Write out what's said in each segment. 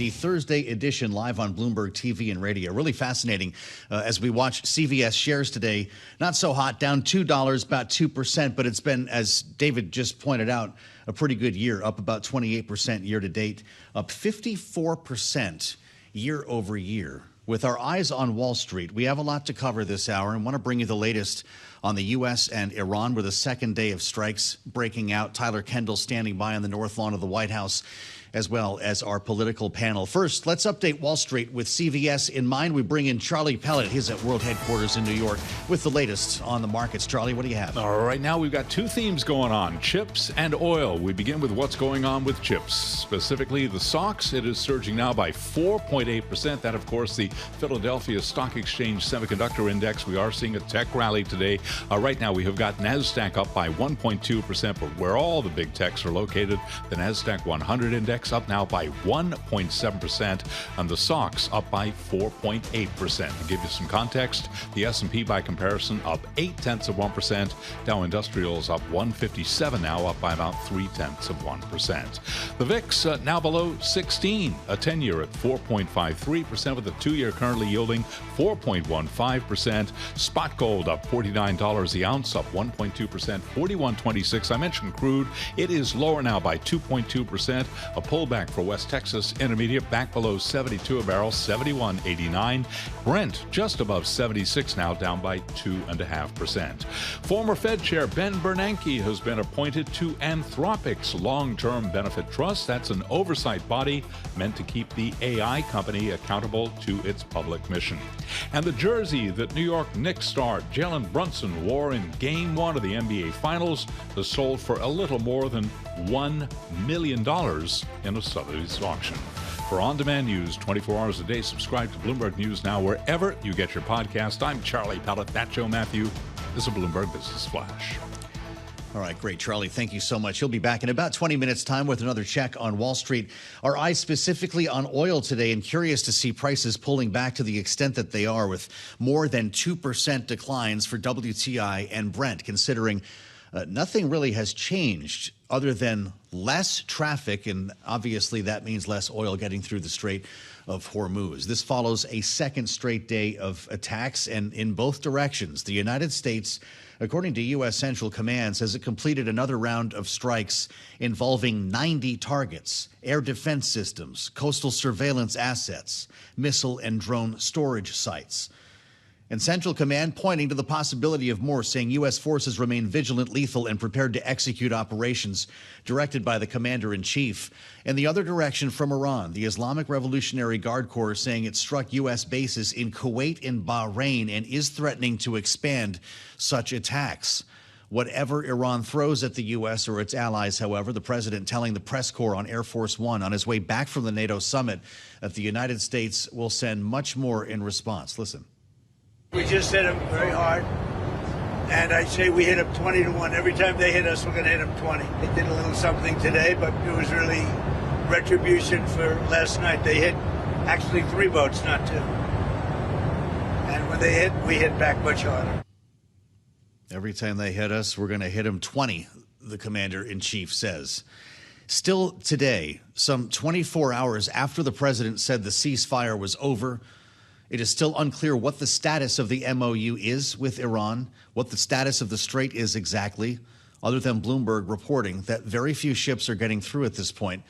the Thursday edition live on Bloomberg TV and radio. Really fascinating as we watch CVS shares today. Not so hot, down $2, about 2%, but it's been, as David just pointed out, a pretty good year, up about 28% year to date, up 54% year over year. With our eyes on Wall Street, we have a lot to cover this hour and want to bring you the latest on the U.S. and Iran with a second day of strikes breaking out. Tyler Kendall standing by on the north lawn of the White House, as well as our political panel. First, let's update Wall Street with CVS in mind. We bring in Charlie Pellet. He's at World Headquarters in New York with the latest on the markets. Charlie, what do you have? All right, now we've got two themes going on, chips and oil. We begin with what's going on with chips, specifically the SOX. It is surging now by 4.8%. That, of course, the Philadelphia Stock Exchange Semiconductor Index. We are seeing a tech rally today. Right now, we have got NASDAQ up by 1.2%, but where all the big techs are located, the NASDAQ 100 Index up now by 1.7%, and the SOX up by 4.8%. To give you some context, the S&P by comparison up 0.8%. Dow Industrials up 157 now, up by about 0.3%. The VIX now below 16, a 10-year at 4.53%, with a 2-year currently yielding 4.15%. Spot gold up $49 the ounce, up 1.2%, 41.26. I mentioned crude. It is lower now by 2.2%. A pullback for West Texas Intermediate back below 72 a barrel, 71.89. Brent just above 76 now, down by 2.5%. Former Fed Chair Ben Bernanke has been appointed to Anthropic's long-term benefit trust. That's an oversight body meant to keep the AI company accountable to its public mission. And the jersey that New York Knicks star Jalen Brunson wore in Game 1 of the NBA Finals was sold for a little more than $1 million in a Sotheby's auction. For on-demand news 24 hours a day, subscribe to Bloomberg News Now wherever you get your podcast. I'm Charlie Pellet. That's Joe Mathieu. This is a Bloomberg Business Flash. All right, great, Charlie. Thank you so much. He'll be back in about 20 minutes' time with another check on Wall Street. Our eyes specifically on oil today, and curious to see prices pulling back to the extent that they are, with more than 2% declines for WTI and Brent, considering nothing really has changed other than less traffic, and obviously that means less oil getting through the Strait of Hormuz. This follows a second straight day of attacks, and in both directions. The United States, according to U.S. Central Command, says it completed another round of strikes involving 90 targets, air defense systems, coastal surveillance assets, missile and drone storage sites. And Central Command pointing to the possibility of more, saying U.S. forces remain vigilant, lethal, and prepared to execute operations directed by the commander-in-chief. In the other direction from Iran, the Islamic Revolutionary Guard Corps saying it struck U.S. bases in Kuwait and Bahrain and is threatening to expand such attacks. Whatever Iran throws at the U.S. or its allies, however, the president telling the press corps on Air Force One on his way back from the NATO summit that the United States will send much more in response. Listen. We just hit them very hard, and I'd say we hit them 20-1. Every time they hit us, we're going to hit them 20. They did a little something today, but it was really retribution for last night. They hit actually 3 boats, not 2. And when they hit, we hit back much harder. Every time they hit us, we're going to hit them 20, the commander-in-chief says. Still today, some 24 hours after the president said the ceasefire was over, it is still unclear what the status of the MOU is with Iran, what the status of the Strait is exactly, other than Bloomberg reporting that very few ships are getting through at this point,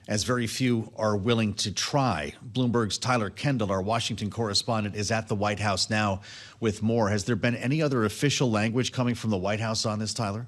as very few are willing to try. Bloomberg's Tyler Kendall, our Washington correspondent, is at the White House now with more. Has there been any other official language coming from the White House on this, Tyler?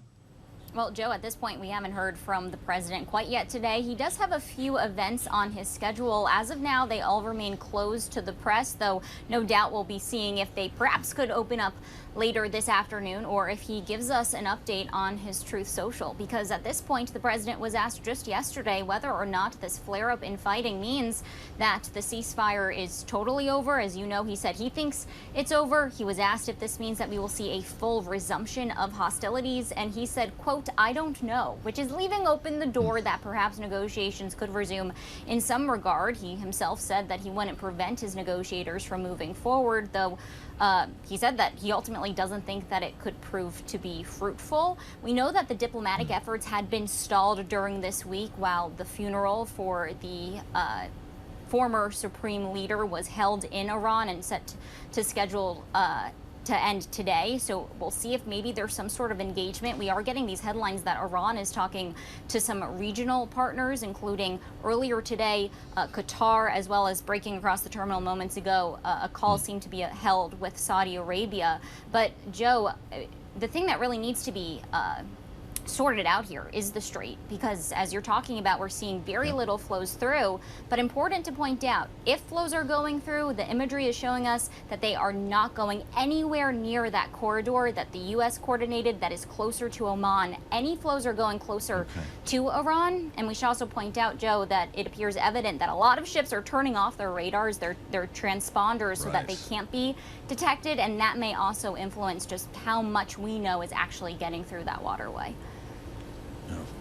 Well, Joe, at this point, we haven't heard from the president quite yet today. He does have a few events on his schedule. As of now, they all remain closed to the press, though no doubt we'll be seeing if they perhaps could open up later this afternoon, or if he gives us an update on his Truth Social, because at this point the president was asked just yesterday whether or not this flare-up in fighting means that the ceasefire is totally over. As you know, he said he thinks it's over. He was asked if this means that we will see a full resumption of hostilities, and he said, quote, "I don't know," which is leaving open the door that perhaps negotiations could resume in some regard. He himself said that he wouldn't prevent his negotiators from moving forward, though he said that he ultimately doesn't think that it could prove to be fruitful. We know that the diplomatic efforts had been stalled during this week while the funeral for the former supreme leader was held in Iran and set to schedule to end today. So we'll see if maybe there's some sort of engagement. We are getting these headlines that Iran is talking to some regional partners, including earlier today, Qatar, as well as breaking across the terminal moments ago, a call seemed to be held with Saudi Arabia. But Joe, the thing that really needs to be sorted out here is the Strait, because as you're talking about, we're seeing very little flows through. But important to point out, if flows are going through, the imagery is showing us that they are not going anywhere near that corridor that the U.S. coordinated that is closer to Oman. Any flows are going closer to Iran. And we should also point out, Joe, that it appears evident that a lot of ships are turning off their radars, their transponders, so that they can't be detected. And that may also influence just how much we know is actually getting through that waterway.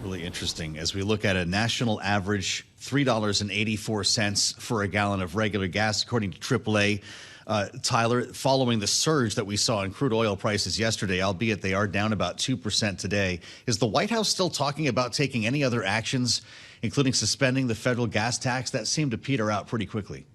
Really interesting. As we look at a national average, $3.84 for a gallon of regular gas, according to AAA. Tyler, following the surge that we saw in crude oil prices yesterday, albeit they are down about 2% today, is the White House still talking about taking any other actions, including suspending the federal gas tax? That seemed to peter out pretty quickly.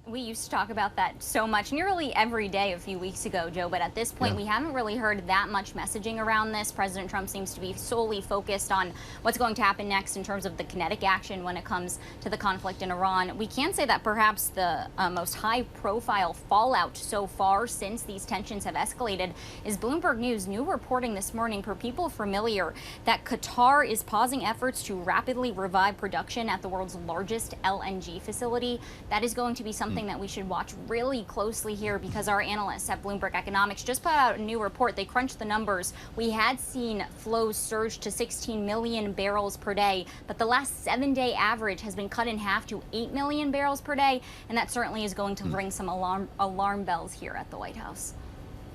We used to talk about that so much, nearly every day a few weeks ago, Joe, but at this point we haven't really heard that much messaging around this. President Trump seems to be solely focused on what's going to happen next in terms of the kinetic action when it comes to the conflict in Iran. We can say that perhaps the most high-profile fallout so far since these tensions have escalated is Bloomberg News' new reporting this morning, for people familiar, that Qatar is pausing efforts to rapidly revive production at the world's largest LNG facility. That is going to be something that we should watch really closely here, because our analysts at Bloomberg Economics just put out a new report. They crunched the numbers. We had seen flows surge to 16 million barrels per day, but the last 7-day average has been cut in half to 8 million barrels per day, and that certainly is going to ring some alarm bells here at the White House.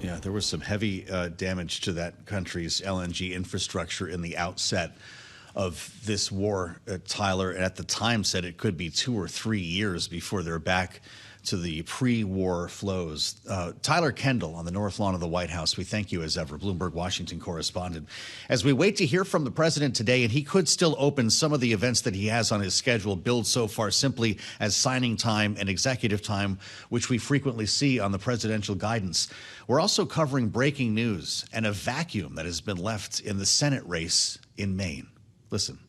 Yeah, there was some heavy damage to that country's LNG infrastructure in the outset of this war. Tyler at the time said it could be 2 or 3 years before they're back to the pre-war flows. Tyler Kendall on the North Lawn of the White House, we thank you as ever, Bloomberg Washington correspondent. As we wait to hear from the president today, and he could still open some of the events that he has on his schedule billed so far simply as signing time and executive time, which we frequently see on the presidential guidance. We're also covering breaking news and a vacuum that has been left in the Senate race in Maine. Listen.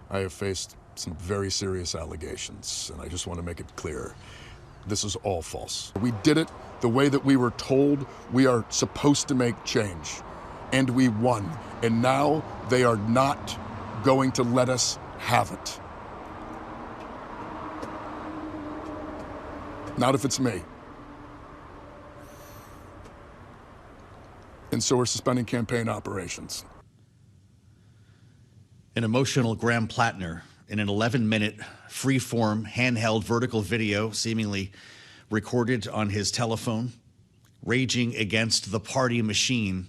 I have faced some very serious allegations, and I just want to make it clear. This is all false. We did it the way that we were told we are supposed to make change, and we won. And now they are not going to let us have it. Not if it's me. And so we're suspending campaign operations. An emotional Graham Platner in an 11-minute free-form handheld vertical video seemingly recorded on his telephone, raging against the party machine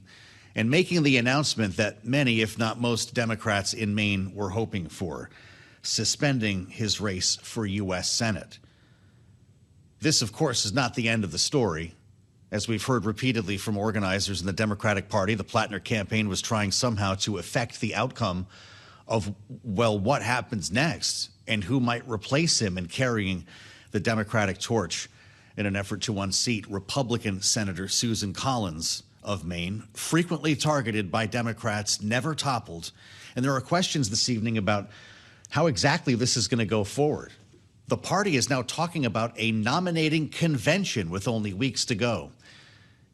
and making the announcement that many, if not most, Democrats in Maine were hoping for, suspending his race for U.S. Senate. This, of course, is not the end of the story. As we've heard repeatedly from organizers in the Democratic Party, the Platner campaign was trying somehow to affect the outcome of, well, what happens next and who might replace him in carrying the Democratic torch in an effort to unseat Republican Senator Susan Collins of Maine, frequently targeted by Democrats, never toppled. And there are questions this evening about how exactly this is going to go forward. The party is now talking about a nominating convention with only weeks to go.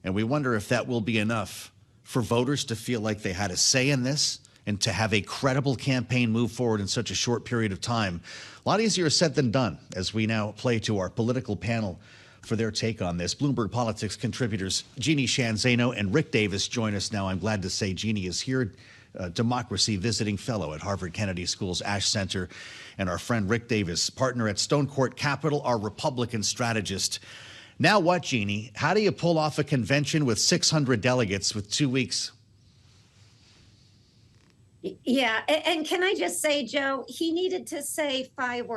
And we wonder if that will be enough for voters to feel like they had a say in this and to have a credible campaign move forward in such a short period of time. A lot easier said than done, as we now play to our political panel for their take on this. Bloomberg Politics contributors Jeanne, Zaino, and Rick Davis join us now. I'm glad to say Jeanne is here, democracy visiting fellow at Harvard Kennedy School's Ash Center, and our friend Rick Davis, partner at Stonecourt Capital, our Republican strategist. Now what, Jeanne? How do you pull off a convention with 600 delegates with 2 weeks? Yeah, and can I just say, Joe, he needed to say five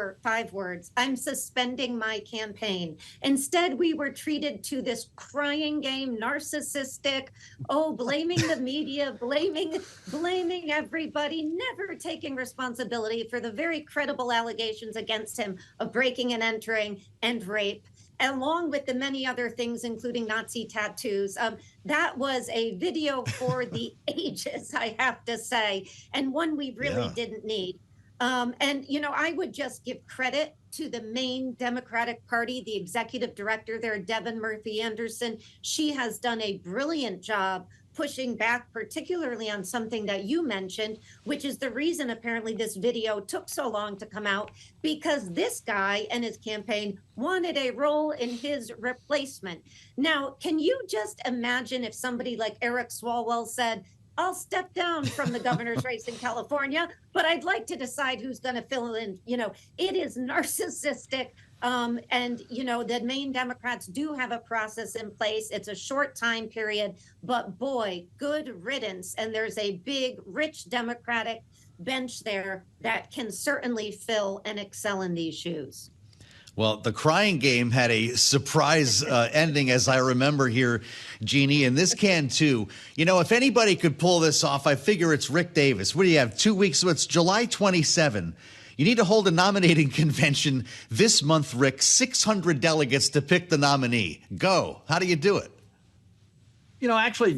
words. I'm suspending my campaign. Instead, we were treated to this crying game, narcissistic, blaming the media, blaming everybody, never taking responsibility for the very credible allegations against him of breaking and entering and rape, along with the many other things, including Nazi tattoos. That was a video for the ages, I have to say, and one we really didn't need. And, I would just give credit to the Maine Democratic Party, the executive director there, Devin Murphy Anderson. She has done a brilliant job pushing back, particularly on something that you mentioned, which is the reason apparently this video took so long to come out, because this guy and his campaign wanted a role in his replacement. Now, can you just imagine if somebody like Eric Swalwell said, I'll step down from the governor's race in California, but I'd like to decide who's going to fill in. It is narcissistic. And, the Maine Democrats do have a process in place. It's a short time period, but boy, good riddance. And there's a big, rich Democratic bench there that can certainly fill and excel in these shoes. Well, the crying game had a surprise ending, as I remember here, Jeannie, and this can too. If anybody could pull this off, I figure it's Rick Davis. What do you have, 2 weeks? So it's July 27. You need to hold a nominating convention this month, Rick. 600 delegates to pick the nominee. Go. How do you do it? Actually,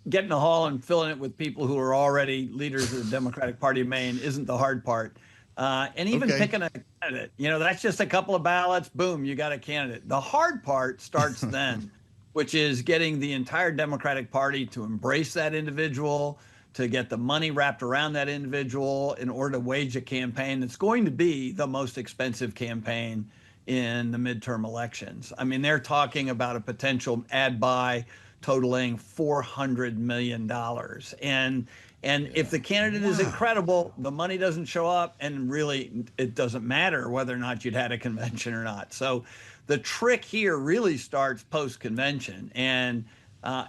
getting a hall and filling it with people who are already leaders of the Democratic Party of Maine isn't the hard part. And even picking a candidate, that's just a couple of ballots. Boom, you got a candidate. The hard part starts then, which is getting the entire Democratic Party to embrace that individual, to get the money wrapped around that individual in order to wage a campaign that's going to be the most expensive campaign in the midterm elections. I mean, they're talking about a potential ad buy totaling $400 million. And if the candidate is incredible, the money doesn't show up, and really it doesn't matter whether or not you'd had a convention or not. So the trick here really starts post-convention, and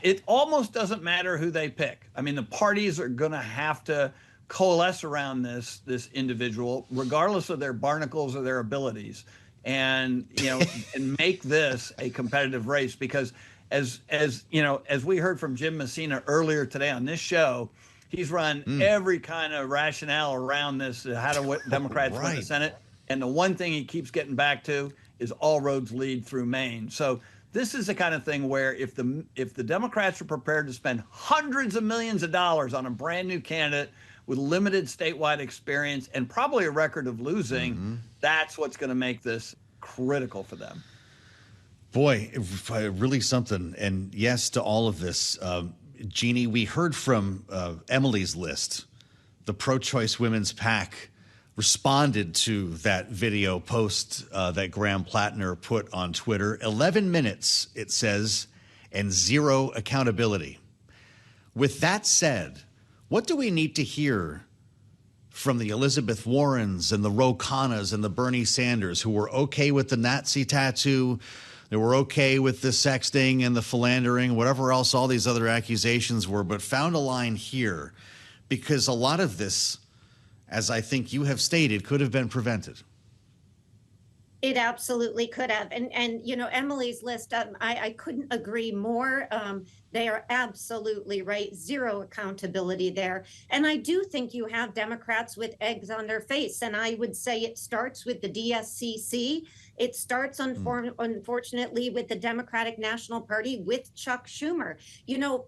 it almost doesn't matter who they pick. I mean, the parties are going to have to coalesce around this individual, regardless of their barnacles or their abilities, and and make this a competitive race. Because as we heard from Jim Messina earlier today on this show, he's run every kind of rationale around this, how do Democrats win the Senate, and the one thing he keeps getting back to is all roads lead through Maine. So this is the kind of thing where if the Democrats are prepared to spend hundreds of millions of dollars on a brand new candidate with limited statewide experience and probably a record of losing, that's what's going to make this critical for them. Boy, really something. And yes to all of this. Jeannie, we heard from Emily's List. The pro-choice women's PAC responded to that video post that Graham Platner put on Twitter. 11 minutes, it says, and zero accountability. With that said, what do we need to hear from the Elizabeth Warrens and the Ro Khannas and the Bernie Sanders, who were okay with the Nazi tattoo, they were okay with the sexting and the philandering, whatever else all these other accusations were, but found a line here? Because a lot of this, as I think you have stated, could have been prevented. It absolutely could have. And Emily's List, I couldn't agree more. They are absolutely right. Zero accountability there. And I do think you have Democrats with eggs on their face. And I would say it starts with the DSCC. It starts, unfortunately, with the Democratic National Party with Chuck Schumer.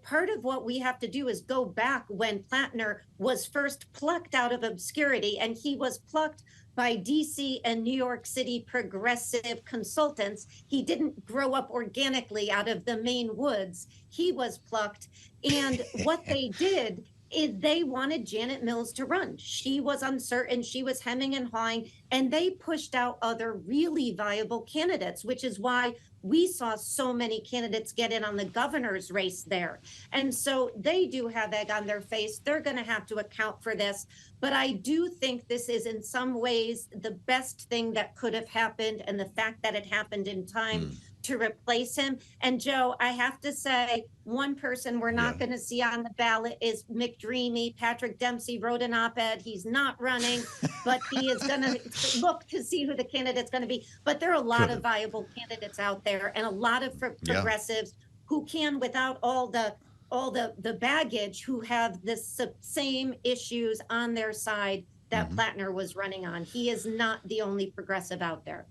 Part of what we have to do is go back when Platner was first plucked out of obscurity, and he was plucked by DC and New York City progressive consultants. He didn't grow up organically out of the Maine woods. He was plucked. And what they did is they wanted Janet Mills to run. She was uncertain. She was hemming and hawing. And they pushed out other really viable candidates, which is why we saw so many candidates get in on the governor's race there. And so they do have egg on their face. They're going to have to account for this. But I do think this is in some ways the best thing that could have happened. And the fact that it happened in time to replace him. And Joe, I have to say, one person we're not going to see on the ballot is McDreamy. Patrick Dempsey wrote an op-ed. He's not running, but he is going to look to see who the candidate's going to be. But there are a lot of viable candidates out there, and a lot of progressives who can, without all the baggage, who have the same issues on their side that Platner was running on. He is not the only progressive out there.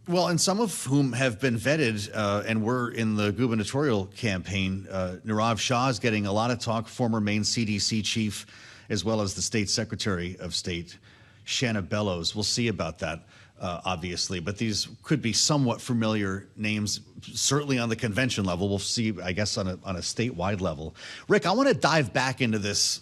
Well, and some of whom have been vetted and were in the gubernatorial campaign. Nirav Shah is getting a lot of talk, former Maine CDC chief, as well as the state secretary of state, Shanna Bellows. We'll see about that, obviously. But these could be somewhat familiar names, certainly on the convention level. We'll see, I guess, on a statewide level. Rick, I want to dive back into this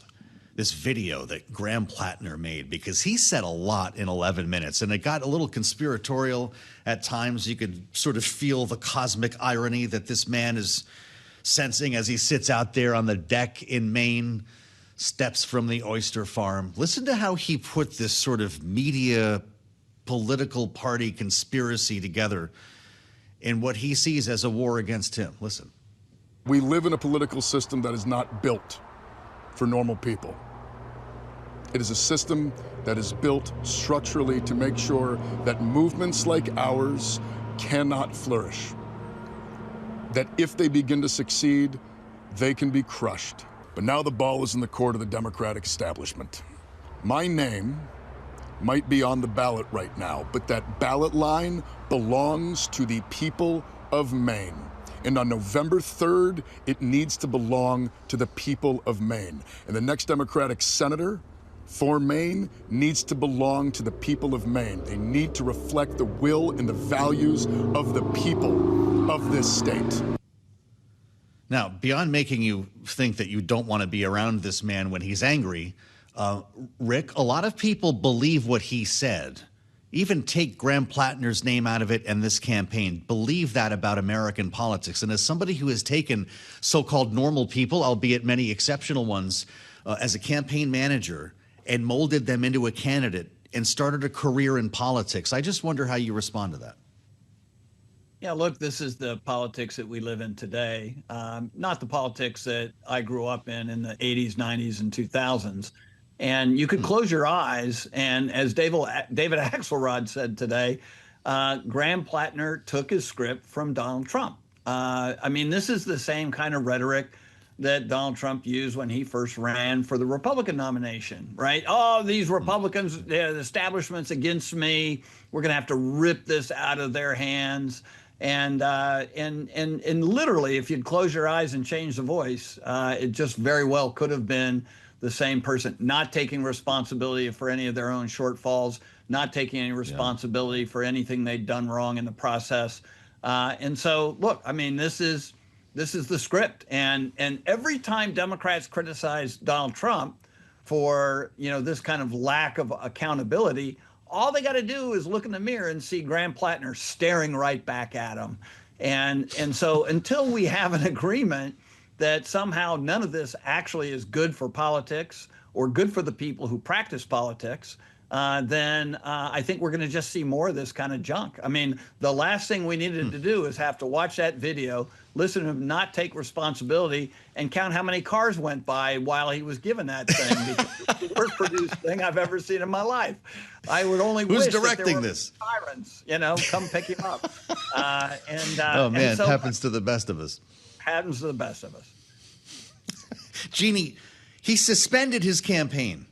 video that Graham Platner made, because he said a lot in 11 minutes, and it got a little conspiratorial at times. You could sort of feel the cosmic irony that this man is sensing as he sits out there on the deck in Maine, steps from the oyster farm. Listen to how he put this sort of media political party conspiracy together in what he sees as a war against him. Listen. We live in a political system that is not built for normal people. It is a system that is built structurally to make sure that movements like ours cannot flourish. That if they begin to succeed, they can be crushed. But now the ball is in the court of the Democratic establishment. My name might be on the ballot right now, but that ballot line belongs to the people of Maine. And on November 3rd, it needs to belong to the people of Maine. And the next Democratic senator for Maine needs to belong to the people of Maine. They need to reflect the will and the values of the people of this state. Now, beyond making you think that you don't want to be around this man when he's angry, Rick, a lot of people believe what he said. Even take Graham Platner's name out of it and this campaign, believe that about American politics. And as somebody who has taken so-called normal people, albeit many exceptional ones, as a campaign manager and molded them into a candidate and started a career in politics, I just wonder how you respond to that. Yeah, look, this is the politics that we live in today, not the politics that I grew up in the 80s, 90s, and 2000s. And you could close your eyes, and as David Axelrod said today, Graham Platner took his script from Donald Trump. I mean, this is the same kind of rhetoric that Donald Trump used when he first ran for the Republican nomination, right? Oh, these Republicans, the establishment's against me. We're going to have to rip this out of their hands. And literally, if you'd close your eyes and change the voice, it just very well could have been the same person, not taking responsibility for any of their own shortfalls, not taking any responsibility for anything they'd done wrong in the process. And so, look, I mean, this is the script. And every time Democrats criticize Donald Trump for, this kind of lack of accountability, all they got to do is look in the mirror and see Graham Platner staring right back at them. And so until we have an agreement that somehow none of this actually is good for politics or good for the people who practice politics, then I think we're going to just see more of this kind of junk. I mean, the last thing we needed to do is have to watch that video, listen to him not take responsibility, and count how many cars went by while he was given that thing. Because it's the worst produced thing I've ever seen in my life. I would only wish directing that there were this? Sirens, come pick him up. Oh man, it happens to the best of us. Happens to the best of us. Jeanne, he suspended his campaign.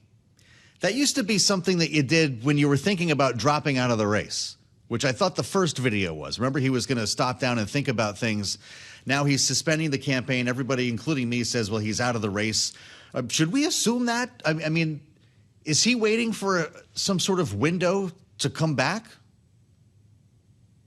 That used to be something that you did when you were thinking about dropping out of the race, which I thought the first video was. Remember, he was going to stop down and think about things. Now he's suspending the campaign. Everybody, including me, says, well, he's out of the race. Should we assume that? I mean, is he waiting for some sort of window to come back?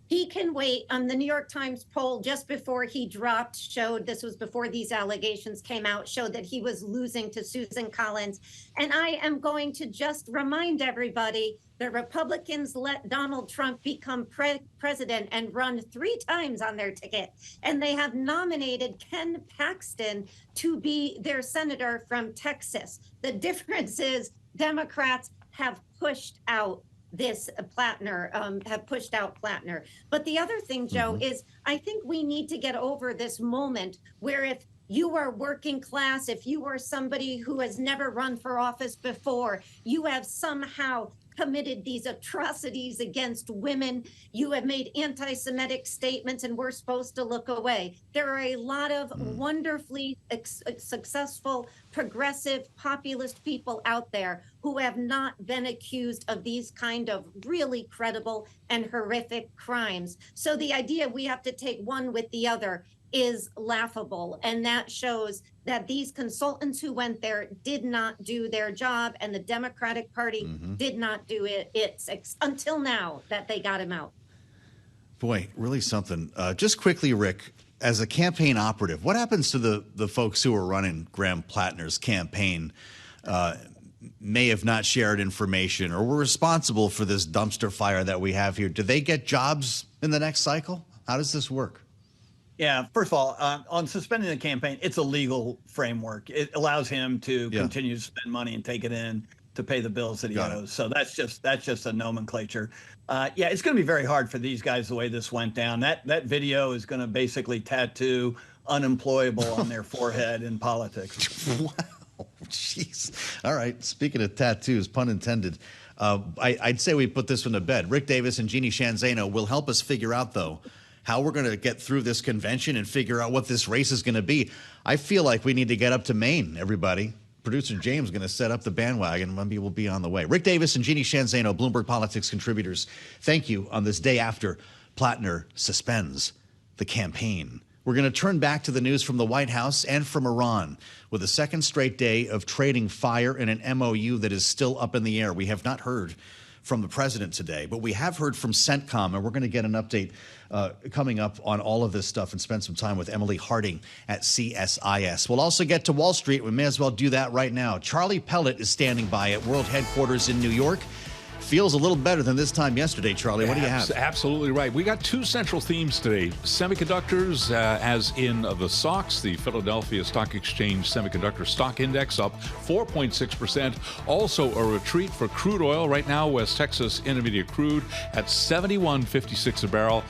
He can wait. The New York Times poll just before he dropped showed, this was before these allegations came out, showed that he was losing to Susan Collins. And I am going to just remind everybody that Republicans let Donald Trump become president and run 3 times on their ticket. And they have nominated Ken Paxton to be their senator from Texas. The difference is Democrats have pushed out this Platner, have pushed out Platner. But the other thing, Joe, is I think we need to get over this moment where if you are working class, if you are somebody who has never run for office before, you have somehow committed these atrocities against women, you have made anti-Semitic statements, and we're supposed to look away. There are a lot of wonderfully successful, progressive, populist people out there who have not been accused of these kind of really credible and horrific crimes. So the idea we have to take one with the other is laughable. And that shows that these consultants who went there did not do their job, and the Democratic Party did not do it until now that they got him out. Boy, really something. Just quickly, Rick, as a campaign operative, what happens to the folks who are running Graham Platner's campaign, may have not shared information or were responsible for this dumpster fire that we have here? Do they get jobs in the next cycle? How does this work? Yeah, first of all, on suspending the campaign, it's a legal framework. It allows him to continue to spend money and take it in to pay the bills that he owes. So that's just a nomenclature. Yeah, it's going to be very hard for these guys the way this went down. That video is going to basically tattoo unemployable on their forehead in politics. Wow, jeez. All right, speaking of tattoos, pun intended, I'd say we put this one to bed. Rick Davis and Jeanne Zaino will help us figure out, though, how we're going to get through this convention and figure out what this race is going to be. I feel like we need to get up to Maine, everybody. Producer James is going to set up the bandwagon. Maybe we'll be on the way. Rick Davis and Jeanne Zaino, Bloomberg Politics contributors, thank you on this day after Platner suspends the campaign. We're going to turn back to the news from the White House and from Iran with a second straight day of trading fire in an MOU that is still up in the air. We have not heard from the president today, but we have heard from CENTCOM, and we're going to get an update coming up on all of this stuff and spend some time with Emily Harding at CSIS. We'll also get to Wall Street. We may as well do that right now. Charlie Pellet is standing by at World Headquarters in New York. Feels a little better than this time yesterday, Charlie. What do you have? Absolutely right. We got two central themes today. Semiconductors, as in the SOX, the Philadelphia Stock Exchange Semiconductor Stock Index, up 4.6%. Also a retreat for crude oil. Right now, West Texas Intermediate crude at $71.56 a barrel.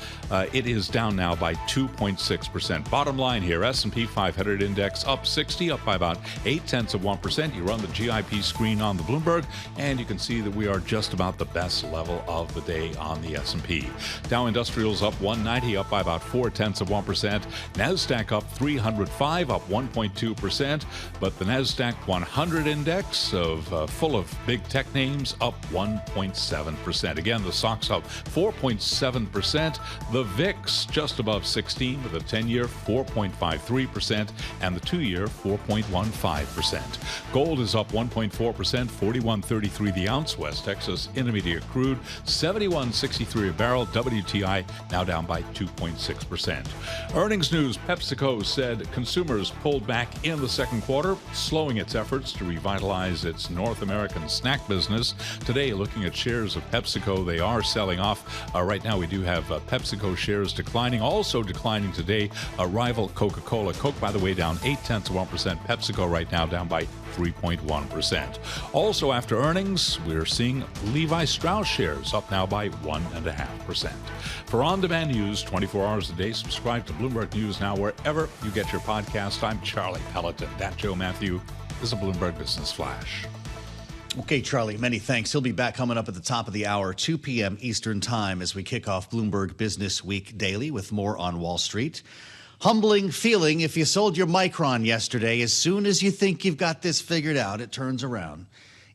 It is down now by 2.6%. Bottom line here, S&P 500 index up 60, up by about 0.8%. You run the GIP screen on the Bloomberg, and you can see that we are just about the best level of the day on the S&P. Dow Industrials up 190, up by about 0.4%. NASDAQ up 305, up 1.2%. But the NASDAQ 100 index full of big tech names up 1.7%. Again, the SOX up 4.7%. The VIX just above 16 with a 10-year 4.53% and the 2-year 4.15%. Gold is up 1.4%, $41.33 the ounce. West Texas Intermediate crude, $71.63 a barrel. WTI now down by 2.6%. Earnings news, PepsiCo said consumers pulled back in the second quarter, slowing its efforts to revitalize its North American snack business. Today, looking at shares of PepsiCo, they are selling off. Right now, we do have PepsiCo shares declining. Also declining today, rival Coca-Cola. Coke, by the way, down 0.8%. PepsiCo right now down by 3.1%. Also after earnings, we're seeing Levi Strauss shares up now by 1.5%. For on-demand news 24 hours a day, subscribe to Bloomberg News Now wherever you get your podcast. I'm Charlie Pelleton. That Joe Mathieu is a Bloomberg Business Flash. Okay, Charlie, many thanks. He'll be back coming up at the top of the hour, 2 p.m. Eastern Time, as we kick off Bloomberg Business Week Daily with more on Wall Street. Humbling feeling if you sold your Micron yesterday. As soon as you think you've got this figured out, it turns around.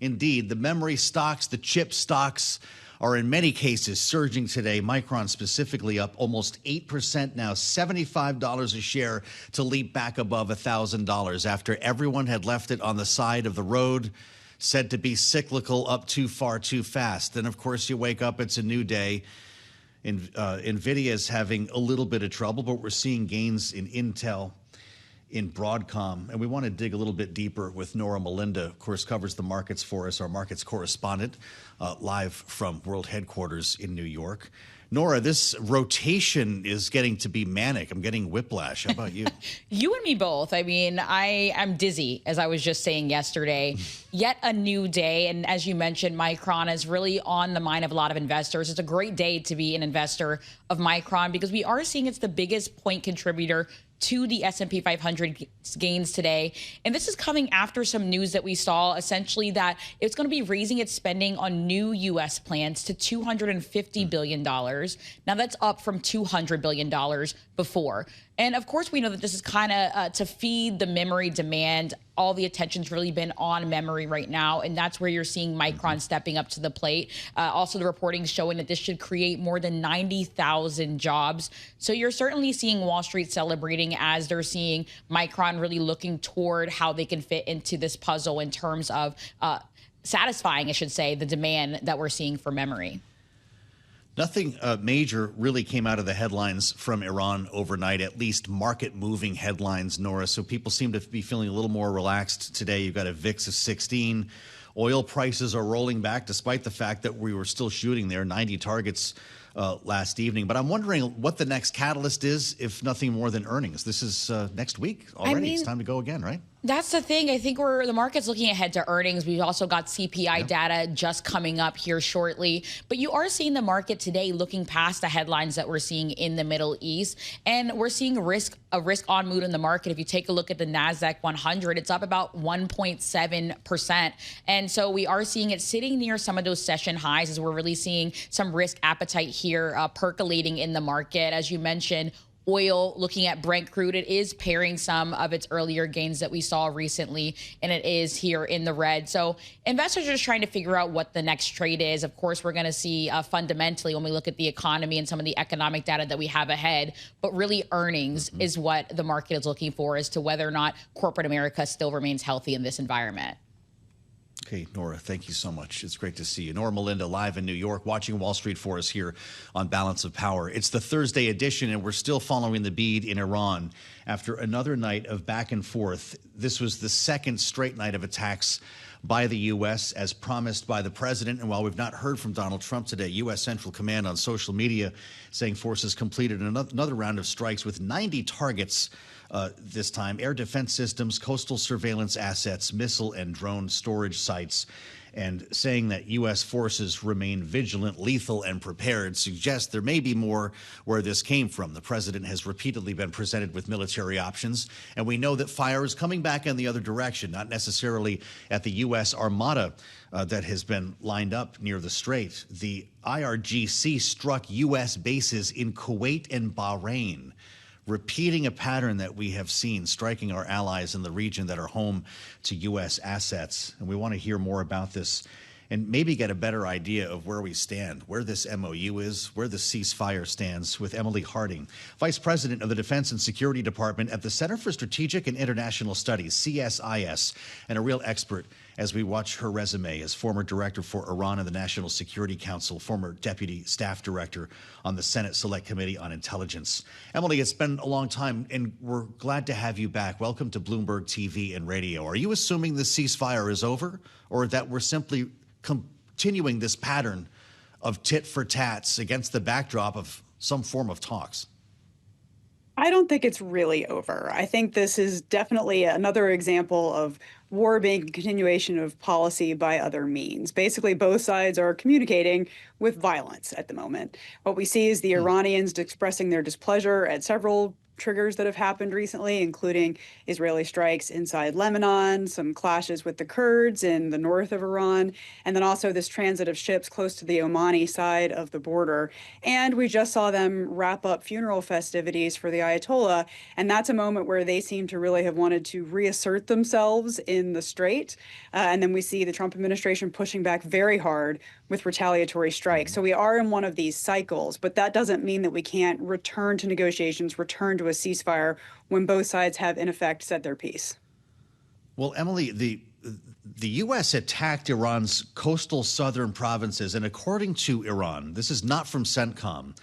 Indeed, the memory stocks, the chip stocks are in many cases surging today. Micron specifically up almost 8% now, $75 a share to leap back above $1,000 after everyone had left it on the side of the road, said to be cyclical, up too far too fast. Then, of course, you wake up, it's a new day. NVIDIA is having a little bit of trouble, but we're seeing gains in Intel, in Broadcom. And we want to dig a little bit deeper with Nora Melinda, of course, covers the markets for us, our markets correspondent, live from World Headquarters in New York. Nora, this rotation is getting to be manic. I'm getting whiplash. How about you? You and me both. I mean, I am dizzy, as I was just saying yesterday. Yet a new day. And as you mentioned, Micron is really on the mind of a lot of investors. It's a great day to be an investor of Micron because we are seeing it's the biggest point contributor to the S&P 500 gains today. And this is coming after some news that we saw, essentially that it's going to be raising its spending on new U.S. plants to $250 billion. Now, that's up from $200 billion before. And of course, we know that this is kind of to feed the memory demand. All the attention's really been on memory right now, and that's where you're seeing Micron stepping up to the plate. Also, the reporting showing that this should create more than 90,000 jobs. So you're certainly seeing Wall Street celebrating as they're seeing Micron really looking toward how they can fit into this puzzle in terms of satisfying, I should say, the demand that we're seeing for memory. Nothing major really came out of the headlines from Iran overnight, at least market-moving headlines, Nora. So people seem to be feeling a little more relaxed today. You've got a VIX of 16. Oil prices are rolling back, despite the fact that we were still shooting there, 90 targets last evening. But I'm wondering what the next catalyst is, if nothing more than earnings. This is next week already. I mean, it's time to go again, right? That's the thing. I think the market's looking ahead to earnings. We've also got CPI data just coming up here shortly. But you are seeing the market today looking past the headlines that we're seeing in the Middle East. And we're seeing a risk-on mood in the market. If you take a look at the NASDAQ 100, it's up about 1.7%. And so we are seeing it sitting near some of those session highs as we're really seeing some risk appetite here percolating in the market. As you mentioned, oil, looking at Brent crude, it is pairing some of its earlier gains that we saw recently, and it is here in the red. So investors are just trying to figure out what the next trade is. Of course, we're going to see fundamentally when we look at the economy and some of the economic data that we have ahead, but really earnings is what the market is looking for as to whether or not corporate America still remains healthy in this environment. Okay, Nora, thank you so much. It's great to see you. Nora Melinda live in New York, watching Wall Street for us here on Balance of Power. It's the Thursday edition, and we're still following the bead in Iran after another night of back and forth. This was the second straight night of attacks by the U.S. as promised by the president. And while we've not heard from Donald Trump today, U.S. Central Command on social media saying forces completed another round of strikes with 90 targets this time: air defense systems, coastal surveillance assets, missile and drone storage sites, and saying that U.S. forces remain vigilant, lethal, and prepared suggests there may be more where this came from. The president has repeatedly been presented with military options, and we know that fire is coming back in the other direction, not necessarily at the U.S. Armada that has been lined up near the Strait. The IRGC struck U.S. bases in Kuwait and Bahrain, repeating a pattern that we have seen, striking our allies in the region that are home to U.S. assets. And we want to hear more about this and maybe get a better idea of where we stand, where this MOU is, where the ceasefire stands, with Emily Harding, Vice President of the Defense and Security Department at the Center for Strategic and International Studies, CSIS, and a real expert as we watch her resume as former director for Iran and the National Security Council, former deputy staff director on the Senate Select Committee on Intelligence. Emily, it's been a long time, and we're glad to have you back. Welcome to Bloomberg TV and radio. Are you assuming the ceasefire is over, or that we're simply continuing this pattern of tit for tats against the backdrop of some form of talks? I don't think it's really over. I think this is definitely another example of war being a continuation of policy by other means. Basically, both sides are communicating with violence at the moment. What we see is the Iranians expressing their displeasure at several triggers that have happened recently, including Israeli strikes inside Lebanon, some clashes with the Kurds in the north of Iran, and then also this transit of ships close to the Omani side of the border. And we just saw them wrap up funeral festivities for the Ayatollah, and that's a moment where they seem to really have wanted to reassert themselves in the Strait. And then we see the Trump administration pushing back very hard with retaliatory strikes. So we are in one of these cycles, but that doesn't mean that we can't return to negotiations, return to a ceasefire when both sides have, in effect, said their piece. Well, Emily, the U.S. attacked Iran's coastal southern provinces, and according to Iran, this is not from CENTCOM,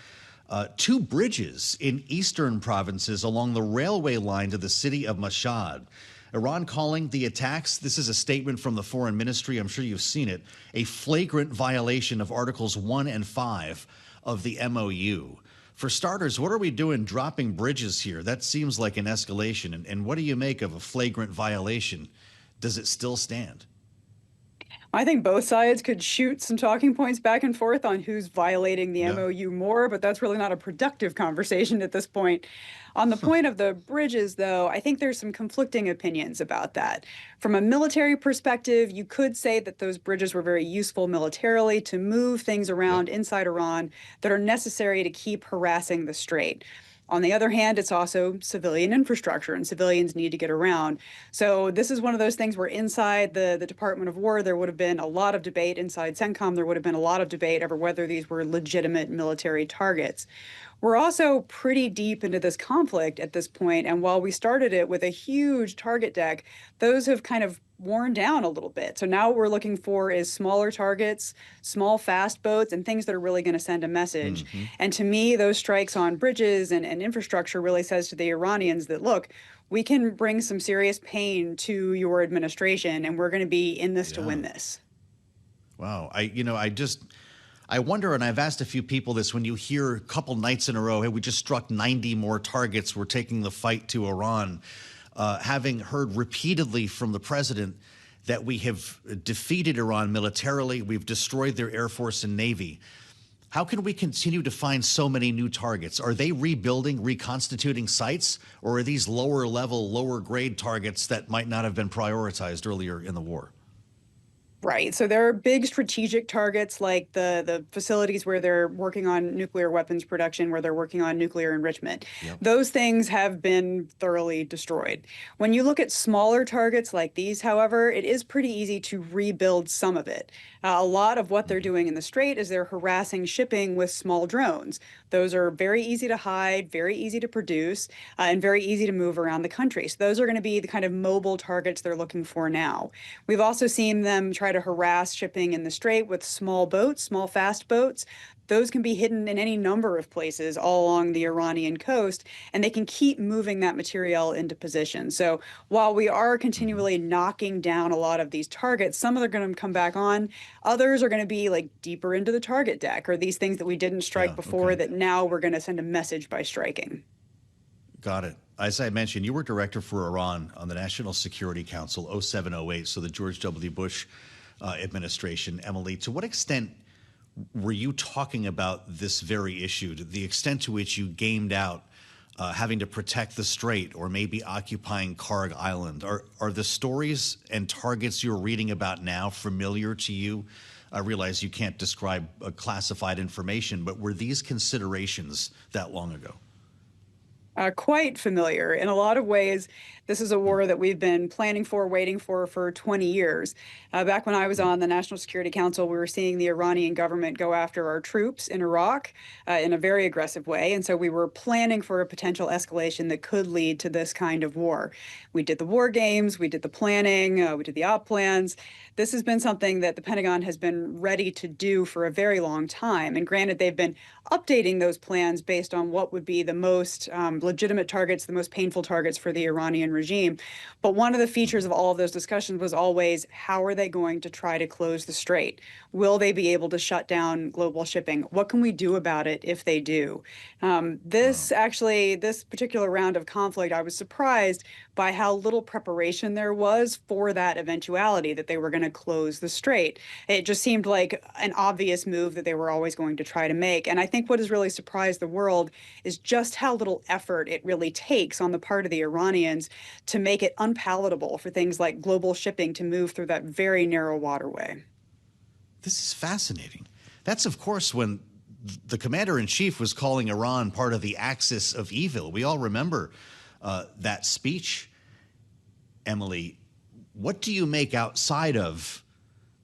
2 bridges in eastern provinces along the railway line to the city of Mashhad. Iran calling the attacks, this is a statement from the Foreign Ministry, I'm sure you've seen it, a flagrant violation of Articles 1 and 5 of the MOU. For starters, what are we doing dropping bridges here? That seems like an escalation. And what do you make of a flagrant violation? Does it still stand? I think both sides could shoot some talking points back and forth on who's violating the MOU more, but that's really not a productive conversation at this point. On the point of the bridges, though, I think there's some conflicting opinions about that. From a military perspective, you could say that those bridges were very useful militarily to move things around inside Iran that are necessary to keep harassing the Strait. On the other hand, it's also civilian infrastructure, and civilians need to get around. So this is one of those things where inside the Department of War, there would have been a lot of debate. Inside CENTCOM, there would have been a lot of debate over whether these were legitimate military targets. We're also pretty deep into this conflict at this point, and while we started it with a huge target deck, those have kind of worn down a little bit. So now what we're looking for is smaller targets, small fast boats, and things that are really going to send a message. And to me, those strikes on bridges and infrastructure really says to the Iranians that, look, we can bring some serious pain to your administration, and we're going to be in this to win this. Wow. I wonder, and I've asked a few people this, when you hear a couple nights in a row, hey, we just struck 90 more targets, we're taking the fight to Iran, having heard repeatedly from the president that we have defeated Iran militarily, we've destroyed their Air Force and Navy. How can we continue to find so many new targets? Are they rebuilding, reconstituting sites, or are these lower level, lower grade targets that might not have been prioritized earlier in the war? Right. So there are big strategic targets like the facilities where they're working on nuclear weapons production, where they're working on nuclear enrichment. Those things have been thoroughly destroyed. When you look at smaller targets like these, however, it is pretty easy to rebuild some of it. A lot of what they're doing in the Strait is they're harassing shipping with small drones. Those are very easy to hide, very easy to produce, and very easy to move around the country. So those are going to be the kind of mobile targets they're looking for now. We've also seen them try to harass shipping in the Strait with small boats, small fast boats. Those can be hidden in any number of places all along the Iranian coast, and they can keep moving that material into position. So while we are continually knocking down a lot of these targets, some of them are going to come back on. Others are going to be like deeper into the target deck, or these things that we didn't strike before that now we're going to send a message by striking. Got it. As I mentioned, you were director for Iran on the National Security Council 0708, so the George W. Bush administration. Emily, to what extent were you talking about this very issue, to the extent to which you gamed out having to protect the Strait or maybe occupying Karg Island? Are the stories and targets you're reading about now familiar to you? I realize you can't describe classified information, but were these considerations that long ago? Quite familiar. In a lot of ways, this is a war that we've been planning for, waiting for 20 years. Back when I was on the National Security Council, we were seeing the Iranian government go after our troops in Iraq in a very aggressive way. And so we were planning for a potential escalation that could lead to this kind of war. We did the war games, we did the planning, we did the op plans. This has been something that the Pentagon has been ready to do for a very long time. And granted, they've been updating those plans based on what would be the most legitimate targets, the most painful targets for the Iranian regime. But one of the features of all of those discussions was always, how are they going to try to close the Strait? Will they be able to shut down global shipping? What can we do about it if they do? This particular round of conflict, I was surprised by how little preparation there was for that eventuality, that they were going to close the Strait. It just seemed like an obvious move that they were always going to try to make. And I think what has really surprised the world is just how little effort it really takes on the part of the Iranians to make it unpalatable for things like global shipping to move through that very narrow waterway. This is fascinating. That's, of course, when the commander-in-chief was calling Iran part of the axis of evil. We all remember that speech. Emily, what do you make outside of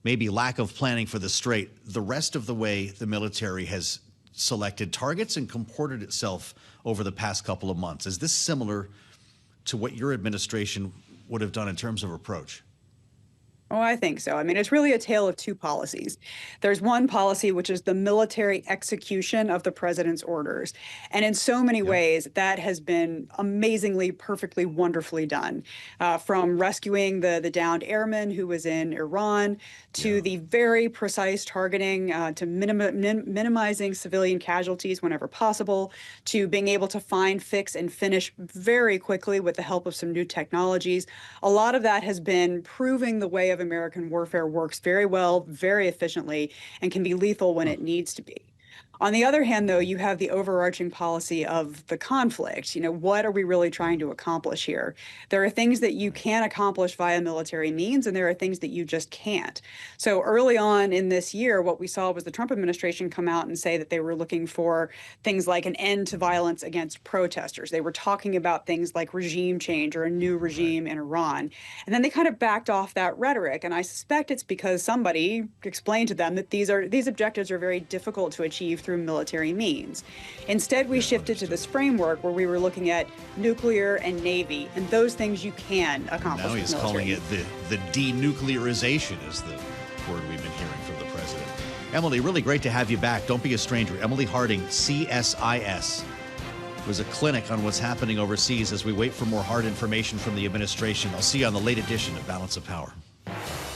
maybe lack of planning for the Strait, the rest of the way the military has selected targets and comported itself over the past couple of months? Is this similar to what your administration would have done in terms of approach? Oh, I think so. I mean, it's really a tale of two policies. There's one policy, which is the military execution of the president's orders. And in so many ways, that has been amazingly, perfectly, wonderfully done. From rescuing the downed airman who was in Iran to the very precise targeting to minimizing civilian casualties whenever possible, to being able to find, fix, and finish very quickly with the help of some new technologies. A lot of that has been proving the way of American warfare works very well, very efficiently, and can be lethal when it needs to be. On the other hand, though, you have the overarching policy of the conflict. You know, what are we really trying to accomplish here? There are things that you can accomplish via military means, and there are things that you just can't. So early on in this year, what we saw was the Trump administration come out and say that they were looking for things like an end to violence against protesters. They were talking about things like regime change or a new regime in Iran. And then they kind of backed off that rhetoric. And I suspect it's because somebody explained to them that these objectives are very difficult to achieve through military means. Instead, we shifted to this framework where we were looking at nuclear and Navy, and those things you can accomplish. Now he's calling it the denuclearization is the word we've been hearing from the president. Emily, really great to have you back. Don't be a stranger. Emily Harding, CSIS. It was a clinic on what's happening overseas as we wait for more hard information from the administration. I'll see you on the late edition of Balance of Power.